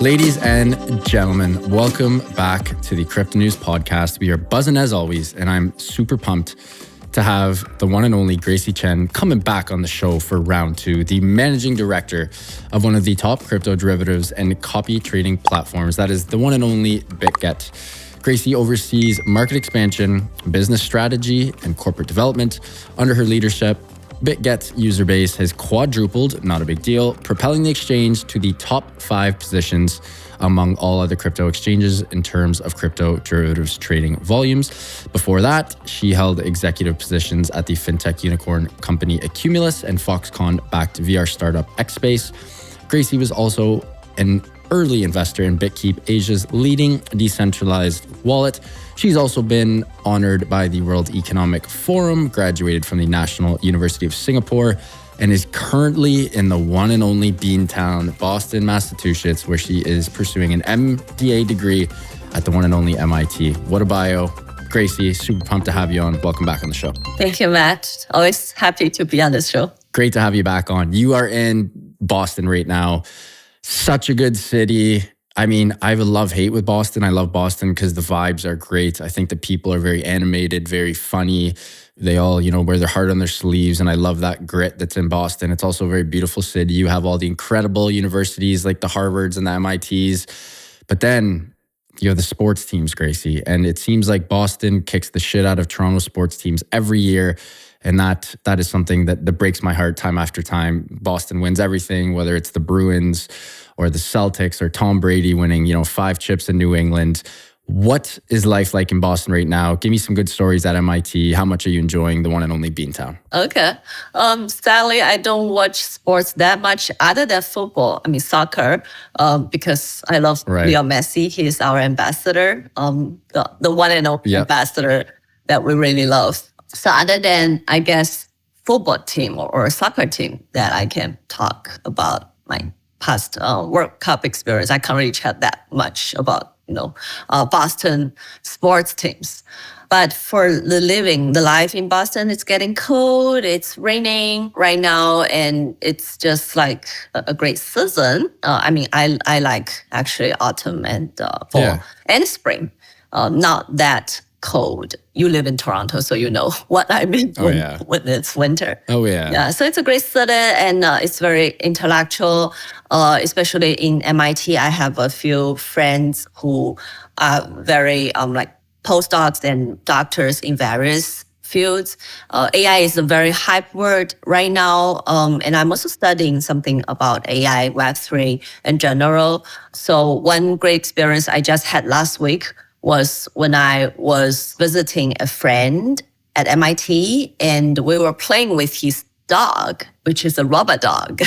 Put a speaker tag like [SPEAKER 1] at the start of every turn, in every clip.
[SPEAKER 1] Ladies and gentlemen, welcome back to the Crypto News Podcast. We are buzzing as always, and I'm super pumped to have the one and only Gracy Chen coming back on the show for round two, the managing director of one of the top crypto derivatives and copy trading platforms. That is the one and only Bitget. Gracy oversees market expansion, business strategy, and corporate development. Under her leadership, Bitget's user base has quadrupled, not a big deal, propelling the exchange to the top 5 positions among all other crypto exchanges in terms of crypto derivatives trading volumes. Before that, she held executive positions at the fintech unicorn company Accumulus and Foxconn-backed VR startup XRSPACE. Gracy was also an early investor in BitKeep, Asia's leading decentralized wallet. She's also been honored by the World Economic Forum, graduated from the National University of Singapore, and is currently in the one and only Beantown, Boston, Massachusetts, where she is pursuing an MBA degree at the one and only MIT. What a bio. Gracy, super pumped to have you on. Welcome back on the show.
[SPEAKER 2] Thank you, Matt. Always happy to be on the show.
[SPEAKER 1] Great to have you back on. You are in Boston right now. Such a good city. I mean, I have a love-hate with Boston. I love Boston because the vibes are great. I think the people are very animated, very funny. They all, wear their heart on their sleeves. And I love that grit that's in Boston. It's also a very beautiful city. You have all the incredible universities like the Harvards and the MITs. But then you have the sports teams, Gracy. And it seems like Boston kicks the shit out of Toronto sports teams every year. And that is something that breaks my heart time after time. Boston wins everything, whether it's the Bruins or the Celtics or Tom Brady winning, 5 chips in New England. What is life like in Boston right now? Give me some good stories at MIT. How much are you enjoying the one and only Beantown?
[SPEAKER 2] Okay. Sadly, I don't watch sports that much other than football. I mean, soccer, because I love Leo Messi. He's our ambassador, the one and only ambassador that we really love. So other than, I guess, football team or soccer team that I can talk about my past World Cup experience, I can't really chat that much about, Boston sports teams. But for the life in Boston, it's getting cold, it's raining right now, and it's just like a great season. I like actually autumn and fall and spring, not that cold. You live in Toronto, so you know what I mean when it's winter.
[SPEAKER 1] Oh, yeah.
[SPEAKER 2] Yeah, so it's a great city, and it's very intellectual, especially in MIT. I have a few friends who are very postdocs and doctors in various fields. AI is a very hype word right now, and I'm also studying something about AI, Web3 in general. So one great experience I just had last week was when I was visiting a friend at MIT, and we were playing with his dog, which is a robot dog.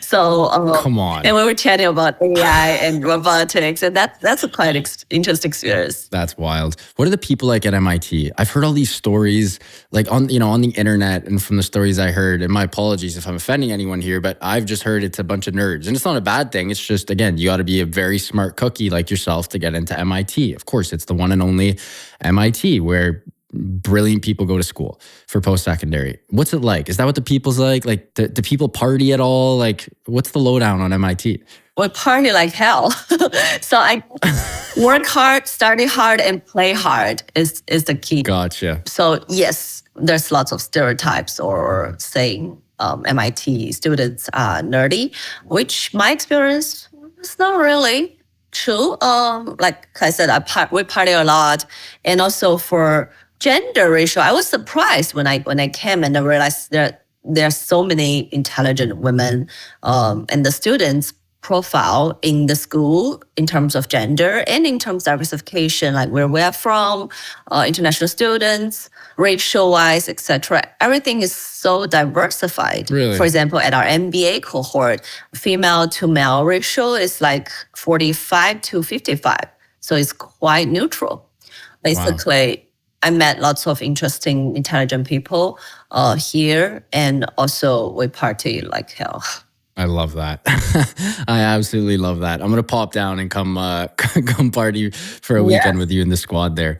[SPEAKER 2] So
[SPEAKER 1] come on.
[SPEAKER 2] And we were chatting about AI and robotics, and that's a quite interesting experience.
[SPEAKER 1] That's wild. What are the people like at MIT? I've heard all these stories like on the internet, and from the stories I heard, and my apologies if I'm offending anyone here, but I've just heard it's a bunch of nerds. And it's not a bad thing. It's just, again, you got to be a very smart cookie like yourself to get into MIT. Of course, it's the one and only MIT where brilliant people go to school for post-secondary. What's it like? Is that what the people's like? Like, do people party at all? Like, what's the lowdown on MIT?
[SPEAKER 2] We party like hell. So I work hard, study hard, and play hard is the key.
[SPEAKER 1] Gotcha.
[SPEAKER 2] So yes, there's lots of stereotypes or saying MIT students are nerdy, which my experience is not really true. Like I said, we party a lot, and also for gender ratio, I was surprised when I came and I realized there are so many intelligent women, and the students profile in the school in terms of gender and in terms of diversification, like where we're from, international students, racial-wise, etc. Everything is so diversified.
[SPEAKER 1] Really?
[SPEAKER 2] For example, at our MBA cohort, female to male ratio is like 45 to 55. So it's quite neutral. Basically, I met lots of interesting, intelligent people here, and also we party like hell.
[SPEAKER 1] I love that. I absolutely love that. I'm gonna pop down and come come party for a weekend with you in the squad there.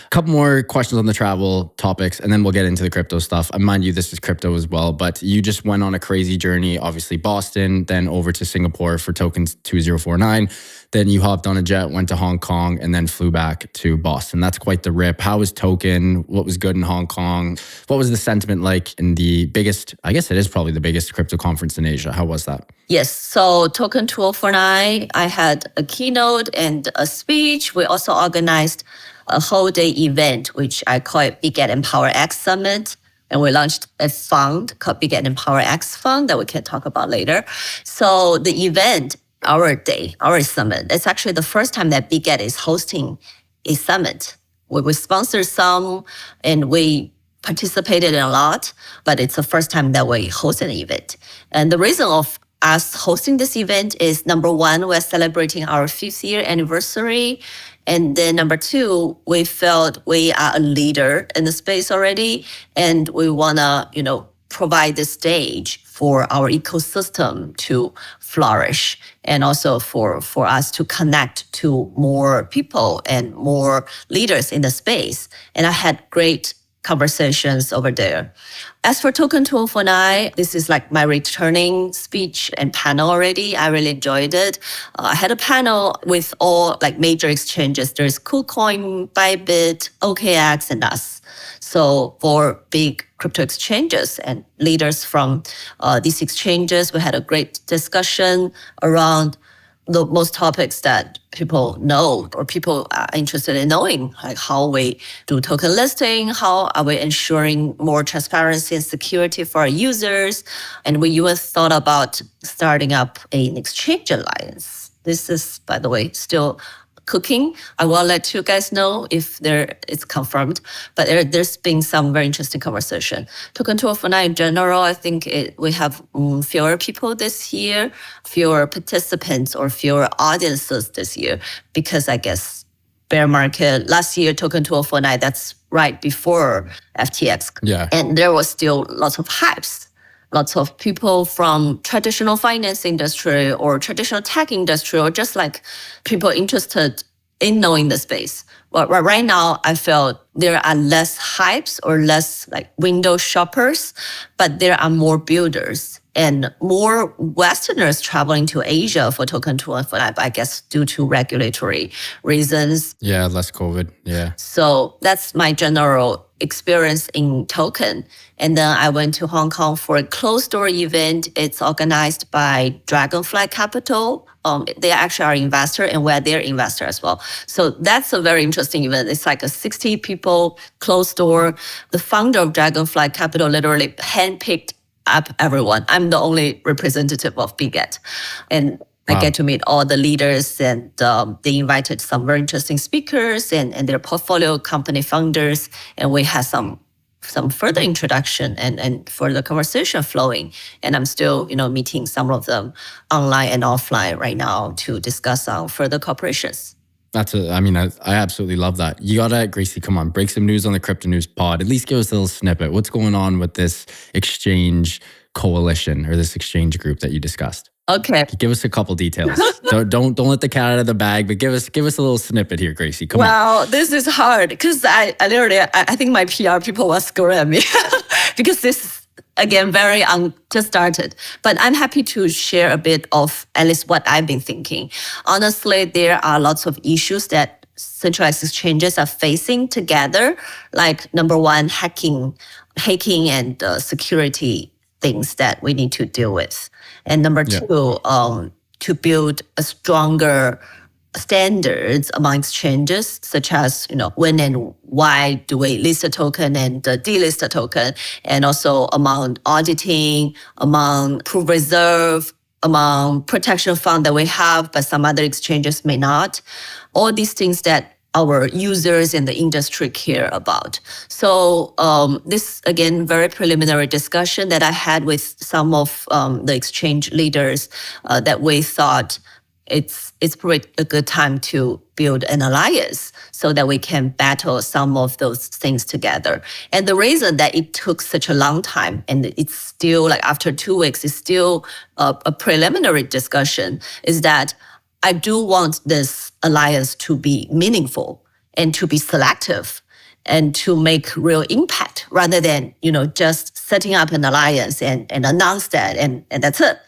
[SPEAKER 1] A couple more questions on the travel topics, and then we'll get into the crypto stuff. I mind you, this is crypto as well, but you just went on a crazy journey. Obviously, Boston, then over to Singapore for tokens 2049. Then you hopped on a jet, went to Hong Kong, and then flew back to Boston. That's quite the rip. How was token? What was good in Hong Kong? What was the sentiment like in the biggest, I guess it is probably the biggest crypto conference in Asia? How was that?
[SPEAKER 2] Yes, so Token 2049, I had a keynote and a speech. We also organized a whole day event, which I call it Bitget Empower X Summit. And we launched a fund called Bitget Empower X Fund that we can talk about later. So the event, our day, our summit, it's actually the first time that Bitget is hosting a summit. We sponsored some and we participated in a lot, but it's the first time that we hosted an event. And the reason of us hosting this event is number one, we're celebrating our 5th year anniversary. And then number two, we felt we are a leader in the space already. And we want to, provide the stage for our ecosystem to flourish and also for us to connect to more people and more leaders in the space. And I had great conversations over there. As for Token 2049, this is like my returning speech and panel already. I really enjoyed it. I had a panel with all like major exchanges. There's KuCoin, Bybit, OKX, and us. So for big crypto exchanges and leaders from these exchanges, we had a great discussion around the most topics that people know or people are interested in knowing, like how we do token listing, how are we ensuring more transparency and security for our users. And we even thought about starting up an exchange alliance. This is, by the way, still cooking. I will let you guys know if it's confirmed, but there's been some very interesting conversation. Token 2049 in general, I think we have fewer people this year, fewer participants or fewer audiences this year, because I guess bear market last year, Token 2049, that's right before FTX.
[SPEAKER 1] Yeah.
[SPEAKER 2] And there was still lots of hypes. Lots of people from traditional finance industry or traditional tech industry, or just like people interested in knowing the space. But right now, I feel there are less hypes or less like window shoppers, but there are more builders and more Westerners traveling to Asia for Token 2049, I guess, due to regulatory reasons.
[SPEAKER 1] Yeah, less COVID. Yeah.
[SPEAKER 2] So that's my general experience in token. And then I went to Hong Kong for a closed door event. It's organized by Dragonfly Capital. They actually are investor and we're their investor as well. So that's a very interesting event. It's like a 60 people closed door. The founder of Dragonfly Capital literally handpicked up everyone. I'm the only representative of Bitget. And I get to meet all the leaders, and they invited some very interesting speakers and their portfolio company founders. And we had some further introduction and further conversation flowing. And I'm still, meeting some of them online and offline right now to discuss our further cooperations.
[SPEAKER 1] I absolutely love that. You gotta, Gracie, come on, break some news on the Crypto News Pod. At least give us a little snippet. What's going on with this exchange coalition or this exchange group that you discussed?
[SPEAKER 2] Okay.
[SPEAKER 1] Give us a couple details. don't let the cat out of the bag, but give us a little snippet here, Gracie. Come on.
[SPEAKER 2] Well, this is hard because I think my PR people will screw at me because this is, again, very just started. But I'm happy to share a bit of at least what I've been thinking. Honestly, there are lots of issues that centralized exchanges are facing together, like number one, hacking and security things that we need to deal with. And number two, to build a stronger standards among exchanges, such as, when and why do we list a token and delist a token, and also among auditing, among proof reserve, among protection fund that we have, but some other exchanges may not. All these things that our users and the industry care about. So this, again, very preliminary discussion that I had with some of the exchange leaders that we thought it's probably a good time to build an alliance so that we can battle some of those things together. And the reason that it took such a long time, and it's still like after 2 weeks, it's still a preliminary discussion, is that I do want this alliance to be meaningful and to be selective and to make real impact rather than, just setting up an alliance and announce that and that's it.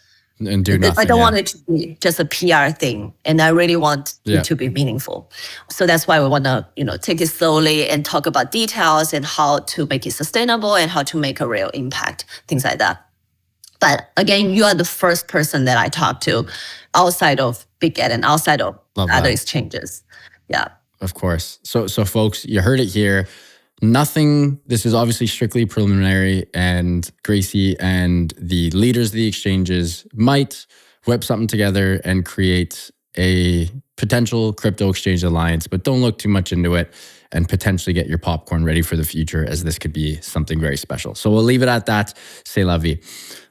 [SPEAKER 1] And do nothing.
[SPEAKER 2] I don't want it to be just a PR thing. And I really want it to be meaningful. So that's why we want to, take it slowly and talk about details and how to make it sustainable and how to make a real impact, things like that. But again, you are the first person that I talk to outside of Bitget and outside of other exchanges. Yeah.
[SPEAKER 1] Of course. So folks, you heard it here. Nothing, this is obviously strictly preliminary, and Gracy and the leaders of the exchanges might whip something together and create a potential crypto exchange alliance, but don't look too much into it and potentially get your popcorn ready for the future, as this could be something very special. So we'll leave it at that. C'est la vie.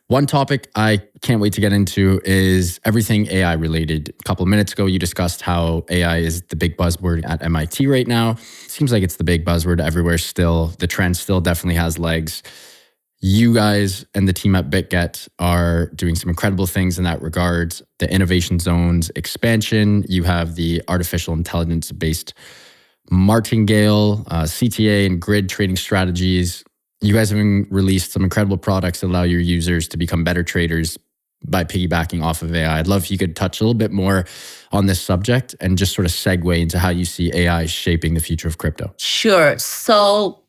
[SPEAKER 1] One topic I can't wait to get into is everything AI related. A couple of minutes ago, you discussed how AI is the big buzzword at MIT right now. Seems like it's the big buzzword everywhere still. The trend still definitely has legs. You guys and the team at Bitget are doing some incredible things in that regard. The innovation zones expansion. You have the artificial intelligence-based martingale, CTA and grid trading strategies. You guys have released some incredible products that allow your users to become better traders by piggybacking off of AI. I'd love if you could touch a little bit more on this subject and just sort of segue into how you see AI shaping the future of crypto.
[SPEAKER 2] Sure. So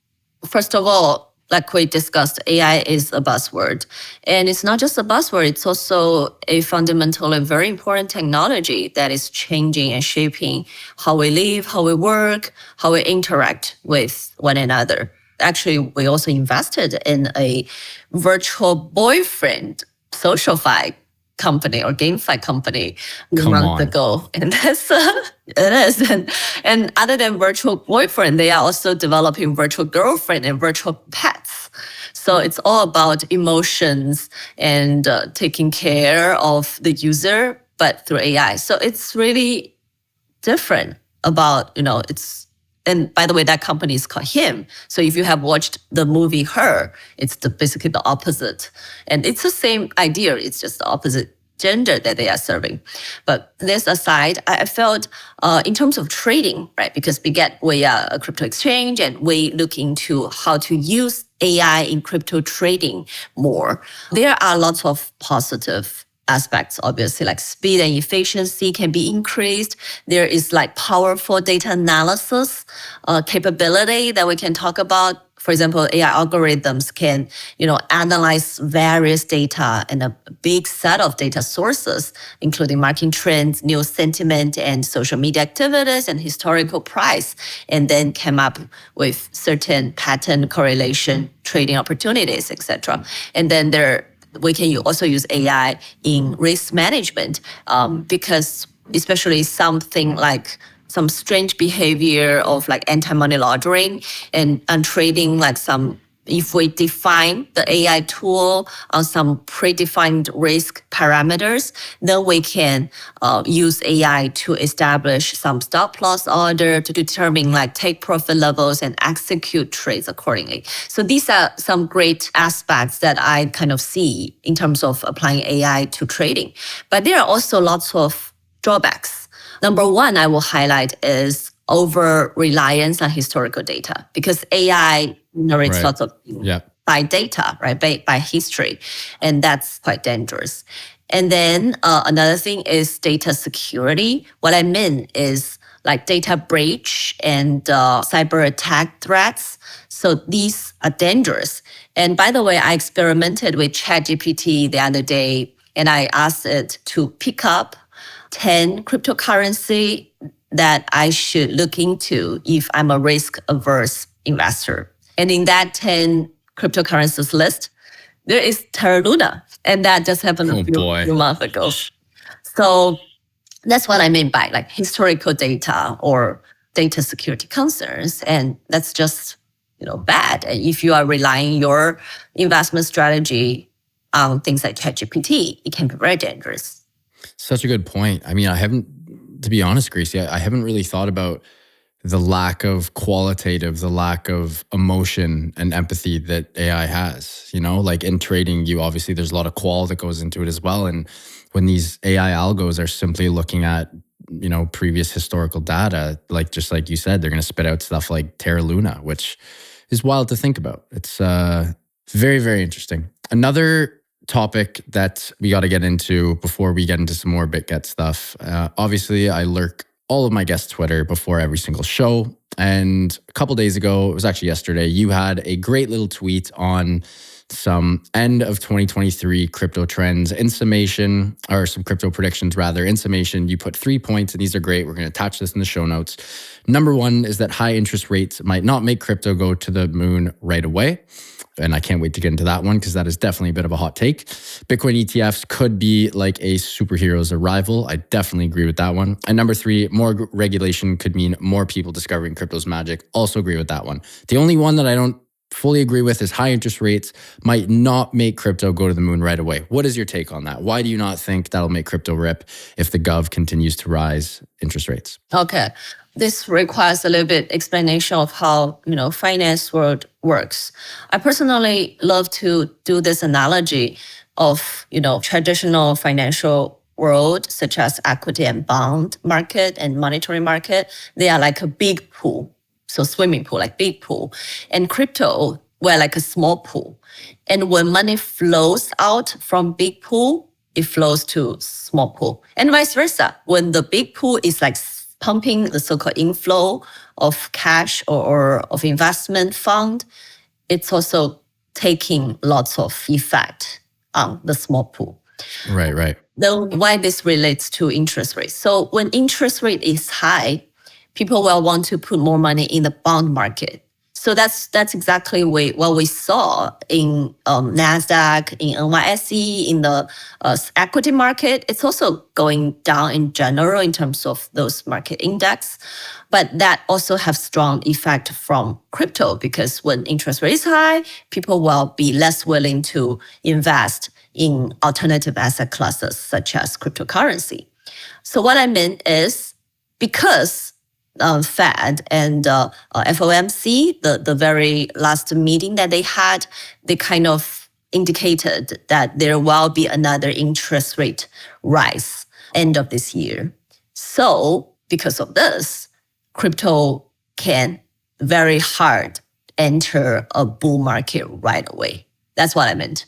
[SPEAKER 2] first of all, like we discussed, AI is a buzzword. And it's not just a buzzword, it's also a fundamental and very important technology that is changing and shaping how we live, how we work, how we interact with one another. Actually, we also invested in a virtual boyfriend socialfi company or GameFi company a month ago. And that's, it is. And other than virtual boyfriend, they are also developing virtual girlfriend and virtual pets. So it's all about emotions and taking care of the user, but through AI. So it's really different about, and by the way, that company is called Him. So if you have watched the movie Her, it's basically the opposite. And it's the same idea. It's just the opposite gender that they are serving. But this aside, I felt in terms of trading, right? Because we are a crypto exchange and we look into how to use AI in crypto trading more. There are lots of positive aspects, obviously, like speed and efficiency can be increased. There is like powerful data analysis capability that we can talk about. For example, AI algorithms can, analyze various data and a big set of data sources, including market trends, news sentiment, and social media activities and historical price, and then come up with certain pattern correlation, trading opportunities, etc. And then we can also use AI in risk management because especially something like some strange behavior of like anti-money laundering and trading, like if we define the AI tool on some predefined risk parameters, then we can use AI to establish some stop loss order to determine like take profit levels and execute trades accordingly. So these are some great aspects that I kind of see in terms of applying AI to trading. But there are also lots of drawbacks. Number one I will highlight is over reliance on historical data, because AI generates lots of by data, right? By history. And that's quite dangerous. And then another thing is data security. What I mean is like data breach and cyber attack threats. So these are dangerous. And by the way, I experimented with ChatGPT the other day, and I asked it to pick up 10 cryptocurrency that I should look into if I'm a risk-averse investor. And in that 10 cryptocurrencies list, there is Terra Luna. And that just happened a few months ago. So that's what I mean by like historical data or data security concerns. And that's just, bad. And if you are relying your investment strategy on things like ChatGPT, it can be very dangerous.
[SPEAKER 1] Such a good point. I mean, to be honest, Gracie, I haven't really thought about the lack of qualitative, the lack of emotion and empathy that AI has. Like in trading, obviously there's a lot of qual that goes into it as well. And when these AI algos are simply looking at, previous historical data, just like you said, they're going to spit out stuff like Terra Luna, which is wild to think about. It's very, very interesting. Another topic that we got to get into before we get into some more Bitget stuff. Obviously, I lurk all of my guests' Twitter before every single show. And a couple days ago, it was actually yesterday, you had a great little tweet on some end of 2023 crypto trends in summation, or some crypto predictions rather. In summation, you put 3 points, and these are great. We're going to attach this in the show notes. Number one is that high interest rates might not make crypto go to the moon right away. And I can't wait to get into that one because that is definitely a bit of a hot take. Bitcoin ETFs could be like a superhero's arrival. I definitely agree with that one. And number three, more regulation could mean more people discovering crypto's magic. Also agree with that one. The only one that I don't fully agree with is high interest rates might not make crypto go to the moon right away. What is your take on that? Why do you not think that'll make crypto rip if the gov continues to rise interest rates?
[SPEAKER 2] Okay. This requires a little bit explanation of how, finance world works. I personally love to do this analogy of, traditional financial world, such as equity and bond market and monetary market. They are like a big pool. So swimming pool, like big pool. And crypto, we're like a small pool. And when money flows out from big pool, it flows to small pool. And vice versa. When the big pool is like pumping the so-called inflow of cash or of investment fund, it's also taking lots of effect on the small pool.
[SPEAKER 1] Right.
[SPEAKER 2] Then why this relates to interest rates. So when interest rate is high, people will want to put more money in the bond market. So that's exactly what we saw in NASDAQ, in NYSE, in the equity market. It's also going down in general in terms of those market index. But that also have strong effect from crypto because when interest rate is high, people will be less willing to invest in alternative asset classes such as cryptocurrency. So what I meant is because Fed and FOMC, the very last meeting that they had, they kind of indicated that there will be another interest rate rise end of this year. So because of this, crypto can very hard enter a bull market right away. That's what I meant.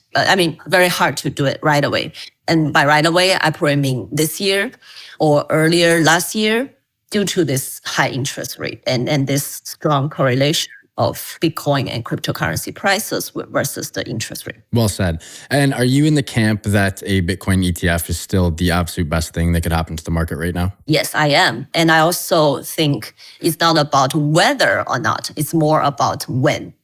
[SPEAKER 2] Very hard to do it right away. And by right away, I probably mean this year or earlier last year, due to this high interest rate and this strong correlation of Bitcoin and cryptocurrency prices versus the interest rate.
[SPEAKER 1] Well said. And are you in the camp that a Bitcoin ETF is still the absolute best thing that could happen to the market right now?
[SPEAKER 2] Yes, I am. And I also think it's not about whether or not, it's more about when.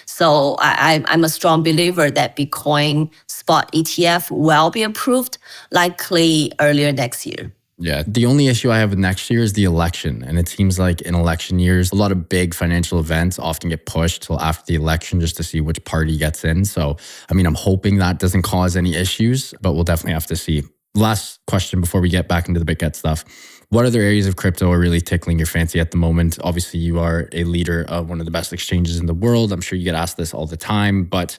[SPEAKER 2] So I'm a strong believer that Bitcoin spot ETF will be approved likely earlier next year.
[SPEAKER 1] Yeah. The only issue I have with next year is the election. And it seems like in election years, a lot of big financial events often get pushed till after the election just to see which party gets in. So, I'm hoping that doesn't cause any issues, but we'll definitely have to see. Last question before we get back into the Bitget stuff. What other areas of crypto are really tickling your fancy at the moment? Obviously, you are a leader of one of the best exchanges in the world. I'm sure you get asked this all the time, but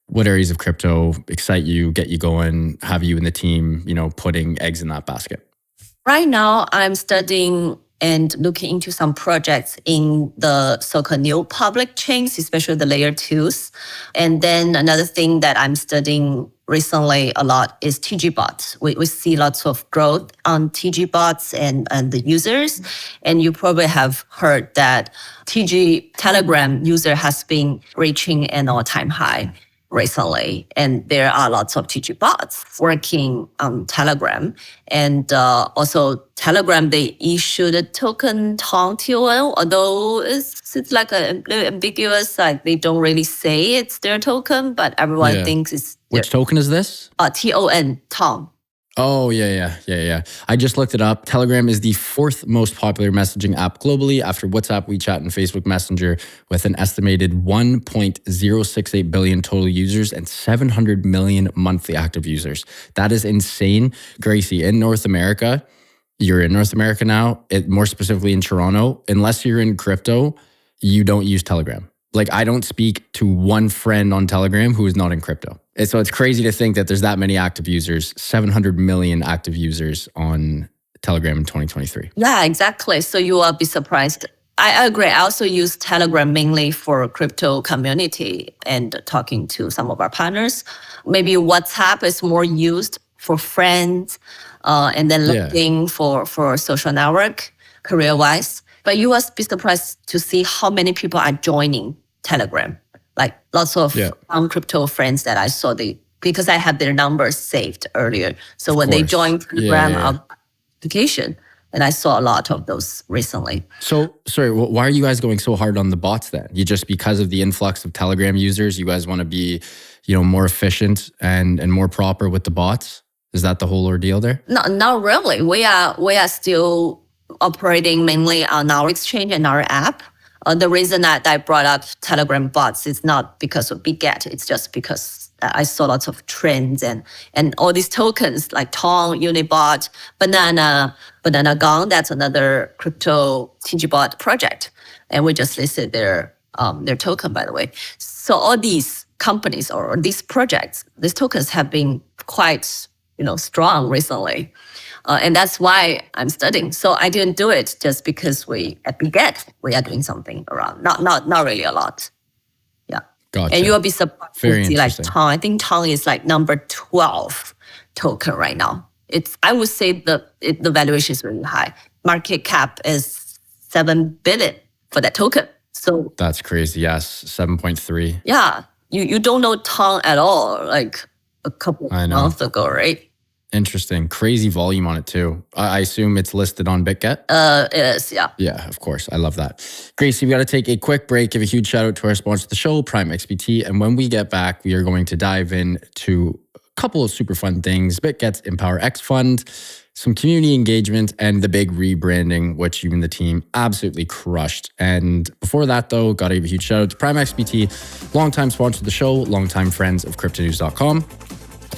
[SPEAKER 1] what areas of crypto excite you, get you going, have you and the team, putting eggs in that basket?
[SPEAKER 2] Right now, I'm studying and looking into some projects in the so-called new public chains, especially the layer 2s. And then another thing that I'm studying recently a lot is TG bots. We see lots of growth on TG bots and the users. And you probably have heard that TG Telegram user has been reaching an all-time high recently. And there are lots of TG bots working on Telegram. And also Telegram, they issued a token TON, although it's like a little ambiguous, like they don't really say it's their token, but everyone thinks it's
[SPEAKER 1] Which token is this?
[SPEAKER 2] TON, TON.
[SPEAKER 1] Oh, yeah. I just looked it up. Telegram is the fourth most popular messaging app globally after WhatsApp, WeChat, and Facebook Messenger, with an estimated 1.068 billion total users and 700 million monthly active users. That is insane. Gracie, in North America, you're in North America now, more specifically in Toronto, unless you're in crypto, you don't use Telegram. Like, I don't speak to one friend on Telegram who is not in crypto. And so it's crazy to think that there's that many active users, 700 million active users on Telegram in 2023.
[SPEAKER 2] Yeah, exactly. So you will be surprised. I agree. I also use Telegram mainly for crypto community and talking to some of our partners. Maybe WhatsApp is more used for friends, and then LinkedIn for social network, career-wise. But you will be surprised to see how many people are joining Telegram. Like lots of crypto friends that I saw, because I had their numbers saved earlier. So when they joined Telegram application, and I saw a lot of those recently.
[SPEAKER 1] So, sorry, why are you guys going so hard on the bots then? You just because of the influx of Telegram users, you guys want to be, more efficient and more proper with the bots? Is that the whole ordeal there?
[SPEAKER 2] No, not really. We are still operating mainly on our exchange and our app. The reason that I brought up Telegram bots is not because of Bitget. It's just because I saw lots of trends and all these tokens like Tong, Unibot, Banana Gong. That's another crypto TG bot project, and we just listed their token, by the way. So all these companies or these projects, these tokens have been quite strong recently. And that's why I'm studying. So I didn't do it just because at Bitget, we are doing something around. Not really a lot. Yeah.
[SPEAKER 1] Gotcha.
[SPEAKER 2] And you will be surprised
[SPEAKER 1] Very
[SPEAKER 2] to see like
[SPEAKER 1] interesting.
[SPEAKER 2] Tong. I think Tong is like number 12 token right now. I would say the valuation is really high. Market cap is 7 billion for that token. So
[SPEAKER 1] that's crazy. Yes, 7.3.
[SPEAKER 2] Yeah. You don't know Tong at all, like a couple of months ago, right?
[SPEAKER 1] Interesting. Crazy volume on it too. I assume it's listed on Bitget?
[SPEAKER 2] It is, yeah.
[SPEAKER 1] Yeah, of course. I love that. Gracie, we got to take a quick break. Give a huge shout out to our sponsor of the show, Prime XBT. And when we get back, we are going to dive into a couple of super fun things. Bitget's Empower X Fund, some community engagement, and the big rebranding, which you and the team absolutely crushed. And before that, though, got to give a huge shout out to Prime XBT, longtime sponsor of the show, longtime friends of Cryptonews.com.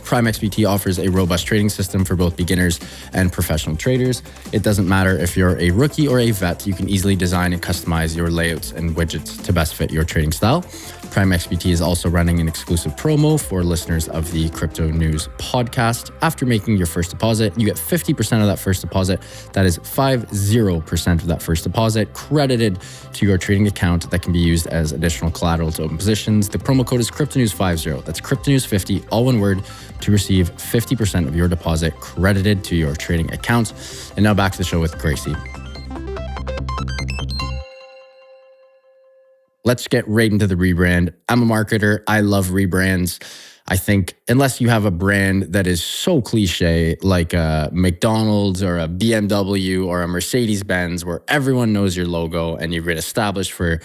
[SPEAKER 1] Prime XBT offers a robust trading system for both beginners and professional traders. It doesn't matter if you're a rookie or a vet, you can easily design and customize your layouts and widgets to best fit your trading style. Prime XBT is also running an exclusive promo for listeners of the Crypto News podcast. After making your first deposit, you get 50% of that first deposit. That is 50% of that first deposit credited to your trading account that can be used as additional collateral to open positions. The promo code is CryptoNews50. That's CryptoNews50, all one word, to receive 50% of your deposit credited to your trading account. And now back to the show with Gracie. Let's get right into the rebrand. I'm a marketer. I love rebrands. I think unless you have a brand that is so cliche, like a McDonald's or a BMW or a Mercedes-Benz, where everyone knows your logo and you've been established for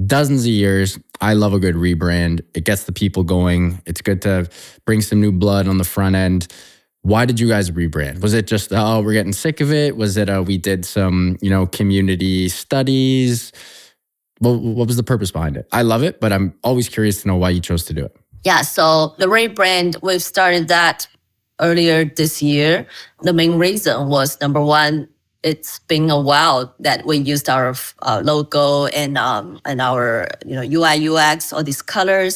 [SPEAKER 1] dozens of years, I love a good rebrand. It gets the people going. It's good to bring some new blood on the front end. Why did you guys rebrand? Was it just, we're getting sick of it? Was it, we did some, community studies? What was the purpose behind it? I love it, but I'm always curious to know why you chose to do it.
[SPEAKER 2] Yeah, so the rebrand, we've started that earlier this year. The main reason was, number one, it's been a while that we used our logo and our UI UX, all these color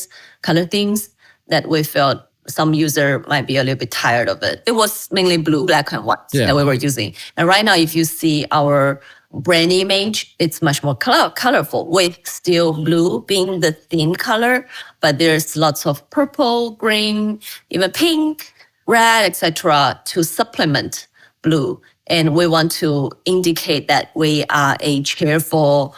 [SPEAKER 2] things that we felt some user might be a little bit tired of it. It was mainly blue, black and white that we were using. And right now, if you see our brand image, it's much more colorful, with still blue being the theme color, but there's lots of purple, green, even pink, red, etc. to supplement blue. And we want to indicate that we are a cheerful,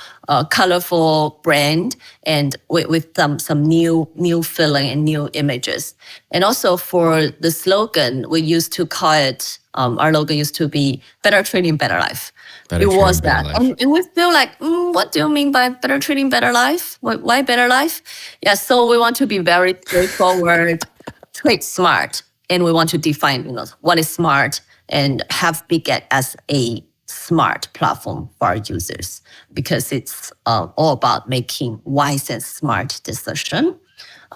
[SPEAKER 2] colorful brand, and with some new feeling and new images. And also for the slogan, we used to call it, our logo used to be better trading, better life. It was that. And we feel like, what do you mean by better trading, better life? Why better life? Yeah, so we want to be very straightforward, trade smart, And we want to define, what is smart and have Bitget as a smart platform for our users, because it's all about making wise and smart decisions.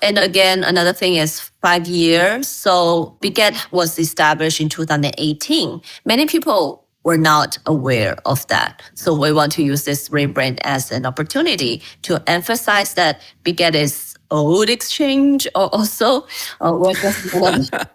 [SPEAKER 2] And again, another thing is 5 years. So Bitget was established in 2018. Many people were not aware of that. So we want to use this rebrand as an opportunity to emphasize that Bitget is old exchange, or also we're just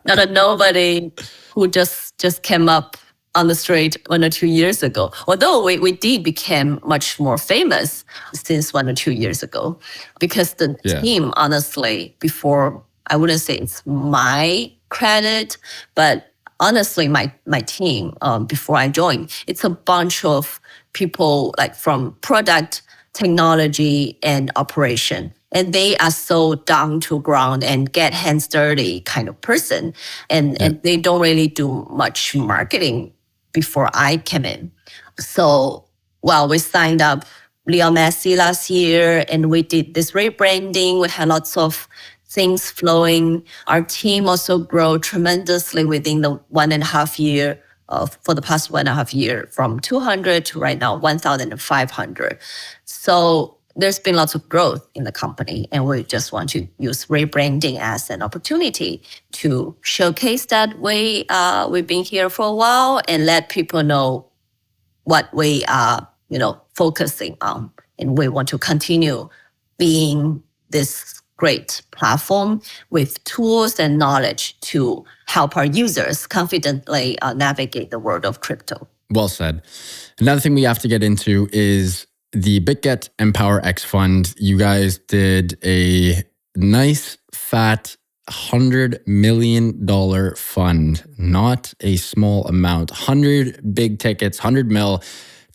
[SPEAKER 2] not a nobody who just came up on the street 1 or 2 years ago. Although we did become much more famous since 1 or 2 years ago, because the team, honestly, before, I wouldn't say it's my credit, but honestly, my team, before I joined, it's a bunch of people like from product, technology, and operation. And they are so down to ground and get hands dirty kind of person. And they don't really do much marketing before I came in. So, we signed up Leo Messi last year, and we did this rebranding. We had lots of things flowing. Our team also grew tremendously within the 1.5 year, for the past 1.5 year, from 200 to right now 1,500. So there's been lots of growth in the company, and we just want to use rebranding as an opportunity to showcase that we've been here for a while and let people know what we are, focusing on. And we want to continue being this great platform with tools and knowledge to help our users confidently navigate the world of crypto.
[SPEAKER 1] Well said. Another thing we have to get into is the Bitget Empower X Fund. You guys did a nice fat $100 million fund, not a small amount, 100 big tickets, 100 mil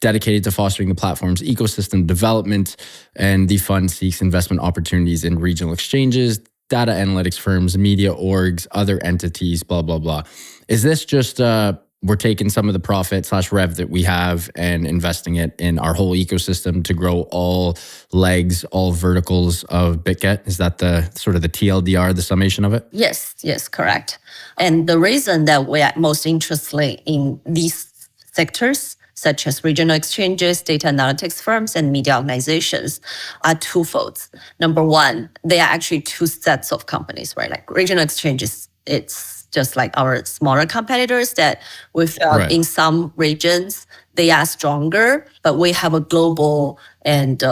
[SPEAKER 1] dedicated to fostering the platform's ecosystem development. And the fund seeks investment opportunities in regional exchanges, data analytics firms, media orgs, other entities, blah, blah, blah. Is this just we're taking some of the profit / rev that we have and investing it in our whole ecosystem to grow all legs, all verticals of Bitget? Is that the sort of the TLDR, the summation of it?
[SPEAKER 2] Yes, correct. And the reason that we are most interested in these sectors, such as regional exchanges, data analytics firms, and media organizations, are twofold. Number one, they are actually two sets of companies, right? Like regional exchanges, it's just like our smaller competitors that we felt in some regions, they are stronger, but we have a global and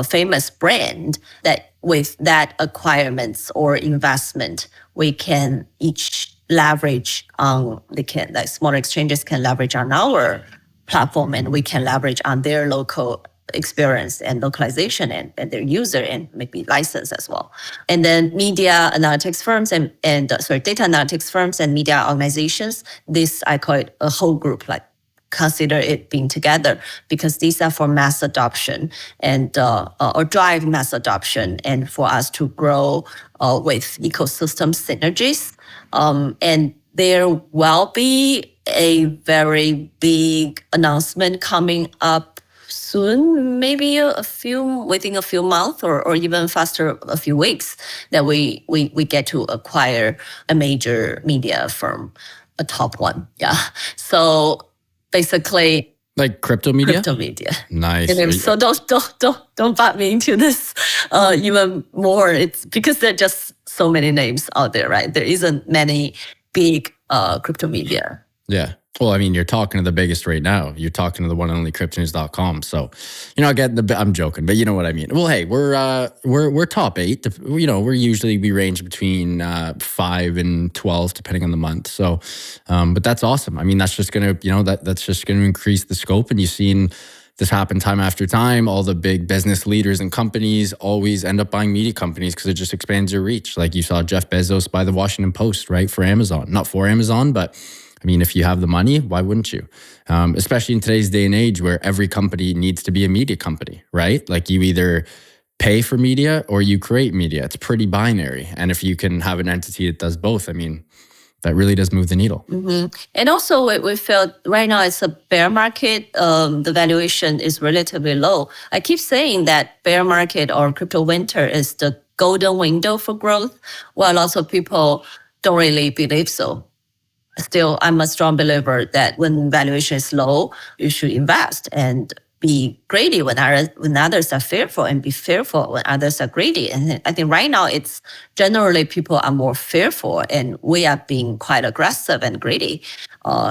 [SPEAKER 2] famous brand that with that acquirements or investment, we can each leverage on, like smaller exchanges can leverage on our platform, and we can leverage on their local experience and localization and their user and maybe license as well. And then media analytics firms and data analytics firms and media organizations, this I call it a whole group, like consider it being together, because these are for mass adoption and or drive mass adoption and for us to grow with ecosystem synergies. And there will be a very big announcement coming up soon, maybe within a few months or even faster, a few weeks, that we get to acquire a major media firm, a top one. Yeah. So basically,
[SPEAKER 1] like crypto media?
[SPEAKER 2] Crypto media.
[SPEAKER 1] Nice.
[SPEAKER 2] So don't back me into this even more. It's because there are just so many names out there, right? There isn't many big crypto media.
[SPEAKER 1] Yeah. Well, I mean, you're talking to the biggest right now. You're talking to the one and only Cryptoons.com. So, I'm joking, but you know what I mean. Well, hey, we're top 8. We range between 5 and 12, depending on the month. So, but that's awesome. I mean, that's just gonna, that's just gonna increase the scope. And you've seen this happen time after time. All the big business leaders and companies always end up buying media companies because it just expands your reach. Like you saw Jeff Bezos buy the Washington Post, right, for Amazon. Not for Amazon, but I mean, if you have the money, why wouldn't you? Especially in today's day and age where every company needs to be a media company, right? Like you either pay for media or you create media. It's pretty binary. And if you can have an entity that does both, I mean, that really does move the needle.
[SPEAKER 2] Mm-hmm. And also we feel right now it's a bear market. The valuation is relatively low. I keep saying that bear market or crypto winter is the golden window for growth, while lots of people don't really believe so. Still, I'm a strong believer that when valuation is low, you should invest and be greedy when others are fearful, and be fearful when others are greedy. And I think right now it's generally people are more fearful, and we are being quite aggressive and greedy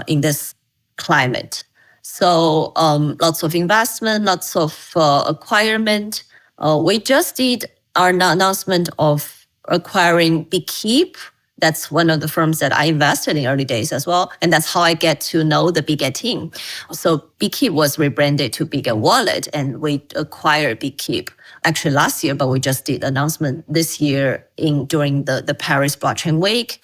[SPEAKER 2] in this climate. So lots of investment, lots of acquirement. We just did our announcement of acquiring BitKeep. That's one of the firms that I invested in early days as well. And that's how I get to know the Bitget team. So BitKeep was rebranded to Bitget Wallet, and we acquired BitKeep actually last year, but we just did announcement this year during the Paris Blockchain Week.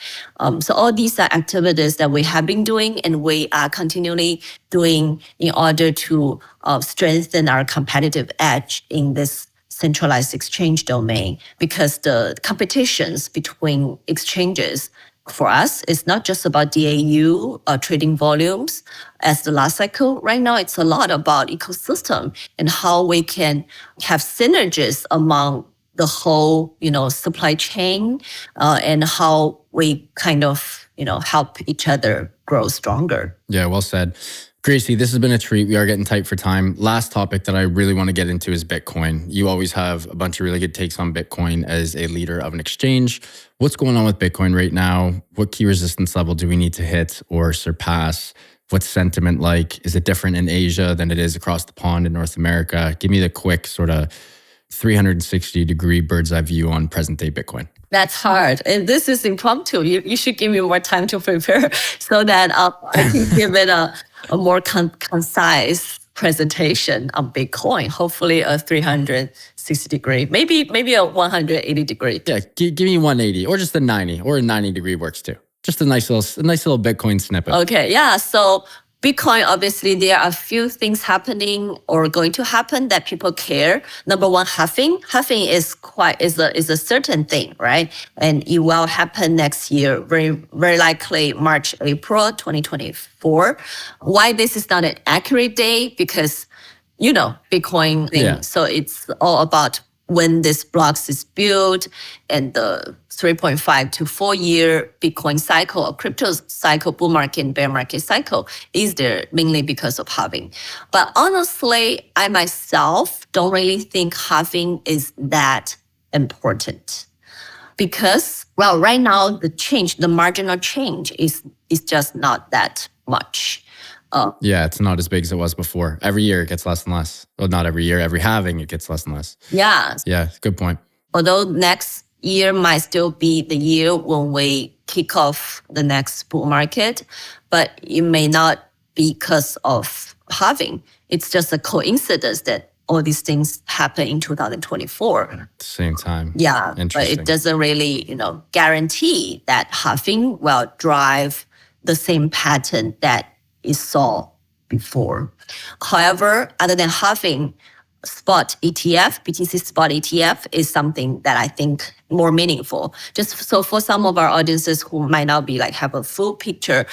[SPEAKER 2] So all these are activities that we have been doing, and we are continually doing in order to strengthen our competitive edge in this centralized exchange domain, because the competitions between exchanges for us is not just about DAU trading volumes as the last cycle. Right now, it's a lot about ecosystem and how we can have synergies among the whole, supply chain, and how we kind of, help each other grow stronger.
[SPEAKER 1] Yeah, well said. Gracy, this has been a treat. We are getting tight for time. Last topic that I really want to get into is Bitcoin. You always have a bunch of really good takes on Bitcoin as a leader of an exchange. What's going on with Bitcoin right now? What key resistance level do we need to hit or surpass? What's sentiment like? Is it different in Asia than it is across the pond in North America? Give me the quick sort of 360-degree bird's eye view on present day Bitcoin.
[SPEAKER 2] That's hard. And this is impromptu. You should give me more time to prepare so that I can give it a more concise presentation on Bitcoin. Hopefully a 360-degree, maybe a 180-degree.
[SPEAKER 1] Yeah, give me 180 or just a 90, or a 90-degree works too. Just a nice little Bitcoin snippet.
[SPEAKER 2] Okay, yeah. So Bitcoin, obviously, there are a few things happening or going to happen that people care. Number one, halving. Halving is a certain thing, right? And it will happen next year, very, very likely March, April 2024. Why this is not an accurate date? Because, Bitcoin thing. Yeah. So it's all about when this blocks is built, and the 3.5 to 4 year Bitcoin cycle or crypto cycle, bull market and bear market cycle is there mainly because of halving. But honestly, I myself don't really think halving is that important, because, well, right now the marginal change is just not that much.
[SPEAKER 1] Yeah, it's not as big as it was before. Every year it gets less and less. Well, not every year, every halving it gets less and less.
[SPEAKER 2] Yeah.
[SPEAKER 1] Yeah, good point.
[SPEAKER 2] Although next year might still be the year when we kick off the next bull market, but it may not be because of halving. It's just a coincidence that all these things happen in 2024.
[SPEAKER 1] At the same time.
[SPEAKER 2] Yeah, but it doesn't really, guarantee that halving will drive the same pattern that is saw before. However, other than halving, spot ETF, BTC spot ETF is something that I think more meaningful. Just so for some of our audiences who might not be have a full picture,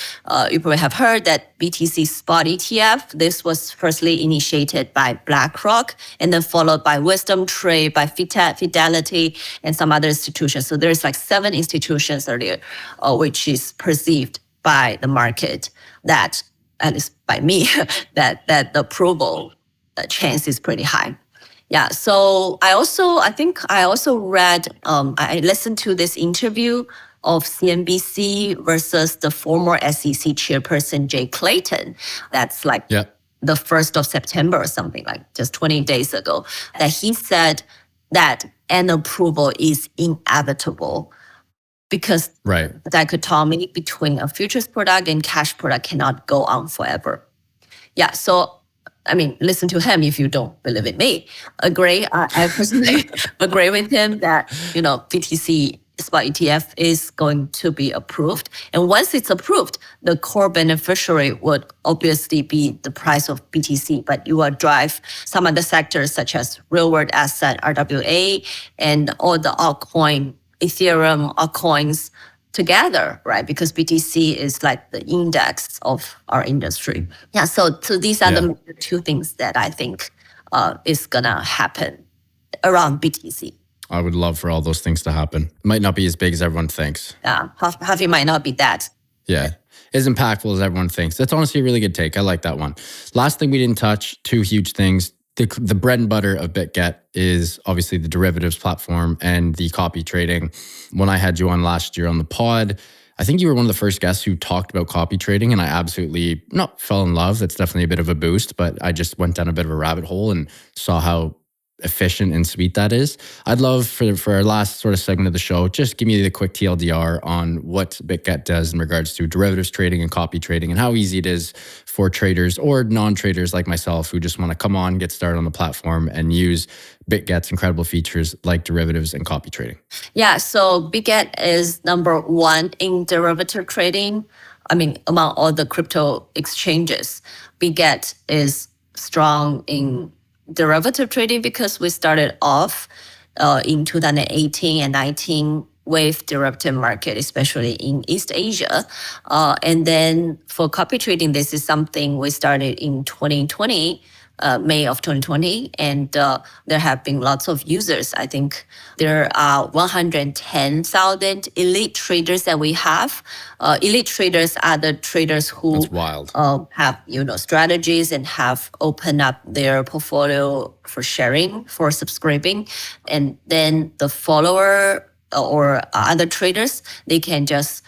[SPEAKER 2] you probably have heard that BTC spot ETF, this was firstly initiated by BlackRock and then followed by Wisdom Trade, by Fidelity, and some other institutions. So there's 7 institutions earlier, which is perceived by the market that, at least by me, that the approval chance is pretty high. Yeah. So I also read, I listened to this interview of CNBC versus the former SEC chairperson, Jay Clayton. That's the 1st of September or something, just 20 days ago, that he said that an approval is inevitable, because the dichotomy between a futures product and cash product cannot go on forever. Yeah, so, listen to him if you don't believe in me. I personally agree with him that, BTC spot ETF is going to be approved. And once it's approved, the core beneficiary would obviously be the price of BTC, but you will drive some other sectors such as real world asset, RWA, and all the altcoin, Ethereum altcoins together, right? Because BTC is the index of our industry. Yeah, so these are the 2 things that I think is gonna happen around BTC.
[SPEAKER 1] I would love for all those things to happen. Might not be as big as everyone thinks.
[SPEAKER 2] Yeah, Huffy might not be that.
[SPEAKER 1] Yeah, as impactful as everyone thinks. That's honestly a really good take. I like that one. Last thing we didn't touch, two huge things. The bread and butter of Bitget is obviously the derivatives platform and the copy trading. When I had you on last year on the pod, I think you were one of the first guests who talked about copy trading, and I absolutely not fell in love. That's definitely a bit of a boost, but I just went down a bit of a rabbit hole and saw how efficient and sweet that is. I'd love for our last sort of segment of the show, just give me the quick TLDR on what Bitget does in regards to derivatives trading and copy trading and how easy it is for traders or non-traders like myself who just want to come on, get started on the platform and use Bitget's incredible features like derivatives and copy trading.
[SPEAKER 2] Yeah, so Bitget is number one in derivative trading. I mean, among all the crypto exchanges, Bitget is strong in derivative trading because we started off in 2018 and 19 with derivative market, especially in East Asia. And then for copy trading, this is something we started in 2020, May of 2020. And there have been lots of users. I think there are 110,000 elite traders that we have. Elite traders are the traders who
[SPEAKER 1] That's wild.
[SPEAKER 2] Have strategies and have opened up their portfolio for sharing, for subscribing. And then the follower or other traders, they can just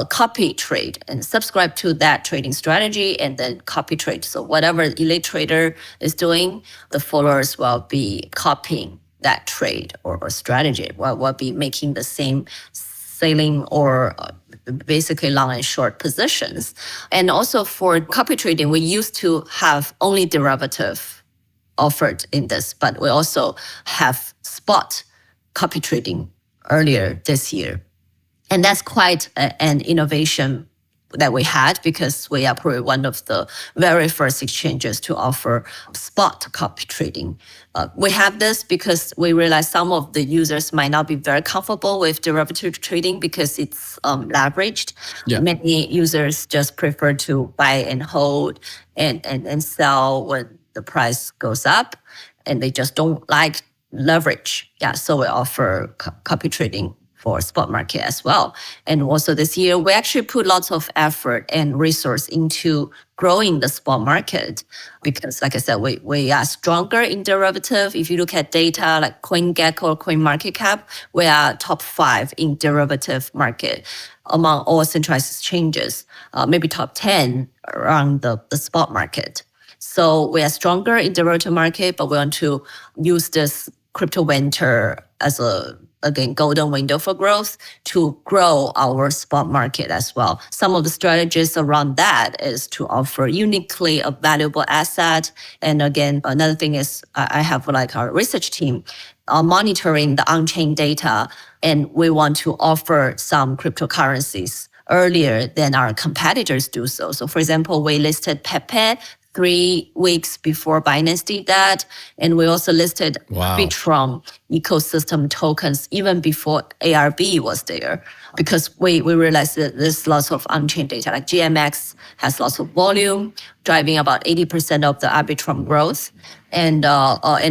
[SPEAKER 2] copy trade and subscribe to that trading strategy and then copy trade. So whatever elite trader is doing, the followers will be copying that trade or strategy, will be making the same selling or basically long and short positions. And also for copy trading, we used to have only derivative offered in this, but we also have spot copy trading earlier this year. And that's quite an innovation that we had because we are probably one of the very first exchanges to offer spot copy trading. We have this because we realize some of the users might not be very comfortable with derivative trading because it's leveraged.
[SPEAKER 1] Yeah.
[SPEAKER 2] Many users just prefer to buy and hold and sell when the price goes up, and they just don't like leverage. Yeah, so we offer copy trading for spot market as well. And also this year, we actually put lots of effort and resource into growing the spot market because, like I said, we are stronger in derivative. If you look at data like CoinGecko or CoinMarketCap, we are top 5 in derivative market among all centralized exchanges, maybe top 10 around the spot market. So we are stronger in derivative market, but we want to use this crypto winter as a golden window for growth to grow our spot market as well. Some of the strategies around that is to offer uniquely a valuable asset. And again, another thing is I have like our research team monitoring the on-chain data, and we want to offer some cryptocurrencies earlier than our competitors do so. So for example, we listed Pepe 3 weeks before Binance did that. And we also listed Arbitrum ecosystem tokens even before ARB was there, because we realized that there's lots of on-chain data. Like GMX has lots of volume, driving about 80% of the Arbitrum growth. And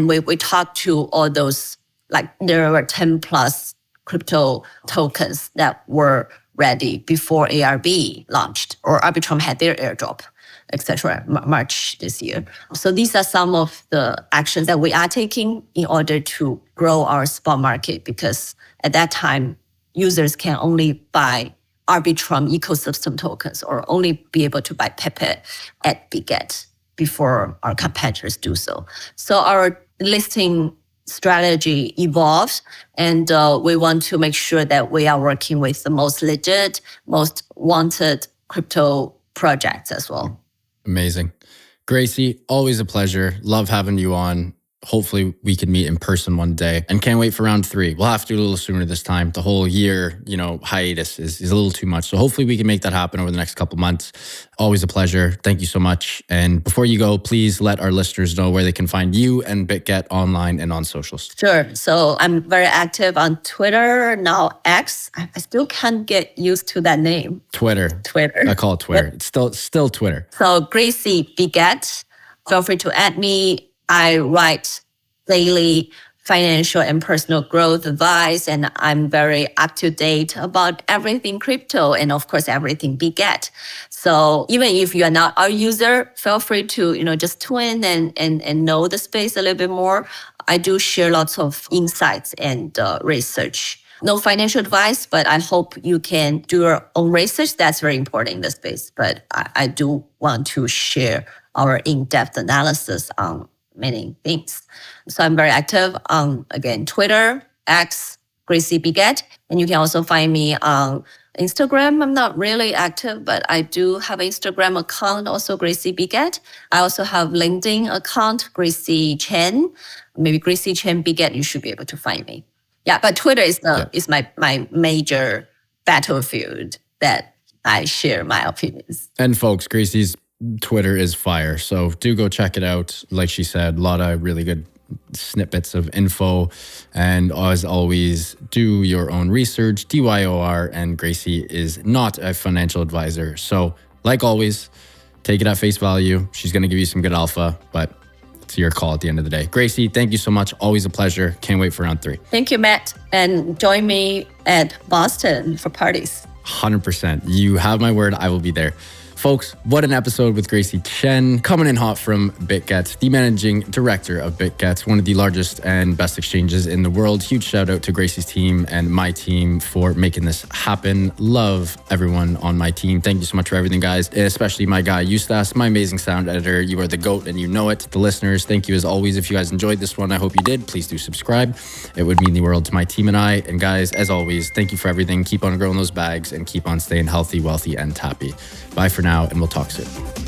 [SPEAKER 2] we talked to all those, like there were 10 plus crypto tokens that were ready before ARB launched or Arbitrum had their airdrop, etc., March this year. So these are some of the actions that we are taking in order to grow our spot market, because at that time, users can only buy Arbitrum ecosystem tokens or only be able to buy Pepe at Bitget before our competitors do so. So our listing strategy evolves, and we want to make sure that we are working with the most legit, most wanted crypto projects as well.
[SPEAKER 1] Amazing. Gracy, always a pleasure. Love having you on. Hopefully we can meet in person one day, and can't wait for round 3. We'll have to do a little sooner this time. The whole year, hiatus is a little too much. So hopefully we can make that happen over the next couple months. Always a pleasure. Thank you so much. And before you go, please let our listeners know where they can find you and Bitget online and on socials.
[SPEAKER 2] Sure. So I'm very active on Twitter, now X. I still can't get used to that name.
[SPEAKER 1] Twitter. I call it Twitter. It's still Twitter.
[SPEAKER 2] So Gracy Bitget, feel free to add me. I write daily financial and personal growth advice, and I'm very up to date about everything crypto and of course everything Bitget. So even if you are not our user, feel free to just tune in and know the space a little bit more. I do share lots of insights and research. No financial advice, but I hope you can do your own research. That's very important in the space. But I do want to share our in-depth analysis on many things. So I'm very active on, again, Twitter, X, Gracy Bitget. And you can also find me on Instagram. I'm not really active, but I do have an Instagram account, also Gracy Bitget. I also have LinkedIn account, Gracy Chen. Maybe Gracy Chen Bitget, you should be able to find me. Yeah, but Twitter is my major battlefield that I share my opinions.
[SPEAKER 1] And folks, Gracy's Twitter is fire. So do go check it out. Like she said, a lot of really good snippets of info. And as always, do your own research, DYOR, and Gracy is not a financial advisor. So like always, take it at face value. She's going to give you some good alpha, but it's your call at the end of the day. Gracy, thank you so much. Always a pleasure. Can't wait for round 3.
[SPEAKER 2] Thank you, Matt. And join me at Boston for parties.
[SPEAKER 1] 100%. You have my word. I will be there. Folks, what an episode with Gracy Chen, coming in hot from Bitget, the managing director of Bitget, one of the largest and best exchanges in the world. Huge shout out to Gracy's team and my team for making this happen. Love everyone on my team. Thank you so much for everything, guys, especially my guy, Eustace, my amazing sound editor. You are the GOAT and you know it. The listeners, thank you as always. If you guys enjoyed this one, I hope you did. Please do subscribe. It would mean the world to my team and I. And guys, as always, thank you for everything. Keep on growing those bags and keep on staying healthy, wealthy, and happy. Bye for now, and we'll talk soon.